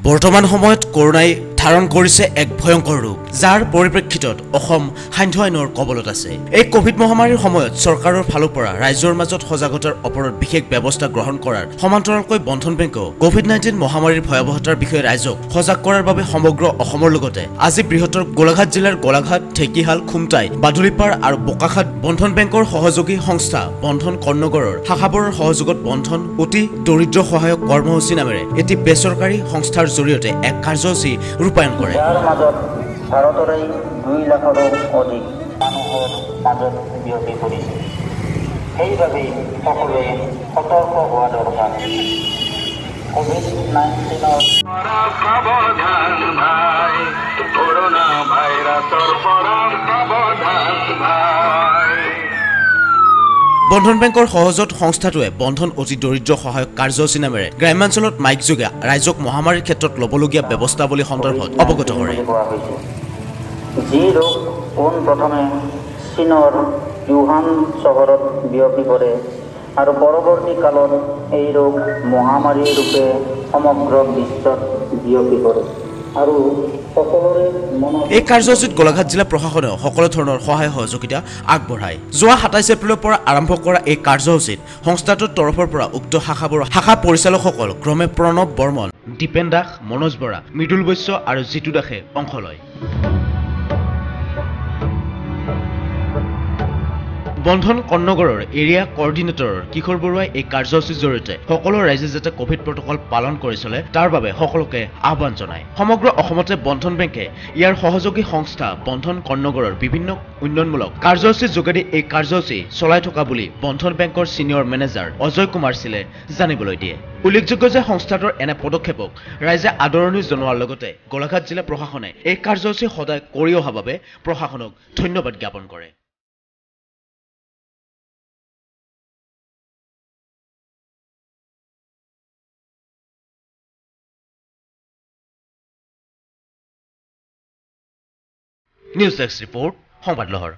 বৰ্তমান সময়ত কৰোনাই ধাৰণ কৰিছে এক ভয়ংকৰ ৰূপ, যাৰ পৰিপ্ৰেক্ষিতত অসম সান্ধ্য আইনৰ কবলত আছে। এই কোভিড মহামাৰীৰ সময়ত চৰকাৰৰ ফালৰ পৰা ৰাইজৰ মাজত সজাগতাৰ ওপৰত বিশেষ ব্যৱস্থা গ্ৰহণ কৰাৰ সমান্তৰালকৈ বন্ধন বেংকেও কোভিড-19 মহামাৰীৰ ভয়াৱহতাৰ বিষয়ে ৰাইজক সজাগ কৰাৰ বাবে সমগ্ৰ অসমৰ লগতে আজি বৃহত্তৰ গোলাঘাট জিলাৰ গোলাঘাট, ঢেকিহাল, খুমটাই, বাদুলিপাৰ আৰু বোকাখাত বন্ধন বেংকৰ সহযোগী সংস্থা বন্ধন কৰ্ণগড়ৰ শাখাবোৰৰ সহযোগত বন্ধন অতি দৰিদ্ৰ সহায়ক কৰ্মসূচী নামেৰে এটি বেচৰকাৰী সংস্থাৰ জৰিয়তে এক কাৰ্যসূচী ৰূপায়ণ কৰে। যাৰ মাজত ভাৰতৰে 2 লাখৰো অধিক মানুহৰ মাজত বিয়পি পৰিছে। সেইবাবে সকলোৱে সতৰ্ক হোৱা দৰকাৰ। কোভিড-19ৰ সাৱধান ভাই, কৰোনা ভাইৰাছৰ পৰা সাৱধান ভাই। বন্ধন বেংকৰ সহযোগ সংস্থাটোৱে বন্ধন অতি দৰিদ্ৰ সহায়ক কাৰ্যসূচী নামেৰে গ্ৰাম্যাঞ্চলত মাইক যোগে ৰাইজক মহামাৰীৰ ক্ষেত্ৰত ল'বলগীয়া ব্যৱস্থাৱলী সন্দৰ্ভত অৱগত কৰে। যি ৰোগ পোনপ্ৰথমে চীনৰ ইউহান চহৰত বিয়পি পৰে আৰু পৰৱৰ্তী কালত এই ৰোগ মহামাৰী ৰূপে সমগ্ৰ বিশ্বত বিয়পি পৰে আৰু এই কাৰ্যসূচীত গোলাঘাট জিলা প্ৰশাসনেও সকলো ধৰণৰ সহায় সহযোগিতা আগবঢ়ায়। যোৱা 27 এপ্ৰিলৰ পৰা আৰম্ভ কৰা এই কাৰ্যসূচীত সংস্থাটোৰ তৰফৰ পৰা উক্ত শাখাবোৰৰ শাখা পৰিচালকসকল ক্ৰমে প্ৰণৱ বৰ্মন, দীপেন দাস, মনোজ বৰা, মৃদুল বৈশ্য আৰু জিতু দাসে অংশ লয়। বন্ধন কৰ্ণগড়ৰ এৰিয়া কৰ্ডিনেটৰ কিশোৰ বৰুৱাই এই কাৰ্যসূচীৰ জৰিয়তে সকলো ৰাইজে যাতে কোভিড প্ৰটকল পালন কৰি চলে তাৰ বাবে সকলোকে আহ্বান জনায়। সমগ্ৰ অসমতে বন্ধন বেংকে ইয়াৰ সহযোগী সংস্থা বন্ধন কৰ্ণগড়ৰ বিভিন্ন উন্নয়নমূলক কাৰ্যসূচীৰ যোগেদি এই কাৰ্যসূচী চলাই থকা বুলি বন্ধন বেংকৰ ছিনিয়ৰ মেনেজাৰ অজয় কুমাৰ সিলে জানিবলৈ দিয়ে। উল্লেখযোগ্য যে সংস্থাটোৰ এনে পদক্ষেপক ৰাইজে আদৰণি জনোৱাৰ লগতে গোলাঘাট জিলা প্ৰশাসনে এই কাৰ্যসূচী সদায় কৰি অহা বাবে প্ৰশাসনক ধন্যবাদ জ্ঞাপন কৰে। নিউজ ডেস্ক ৰিপোৰ্ট, সংবাদ লহৰ।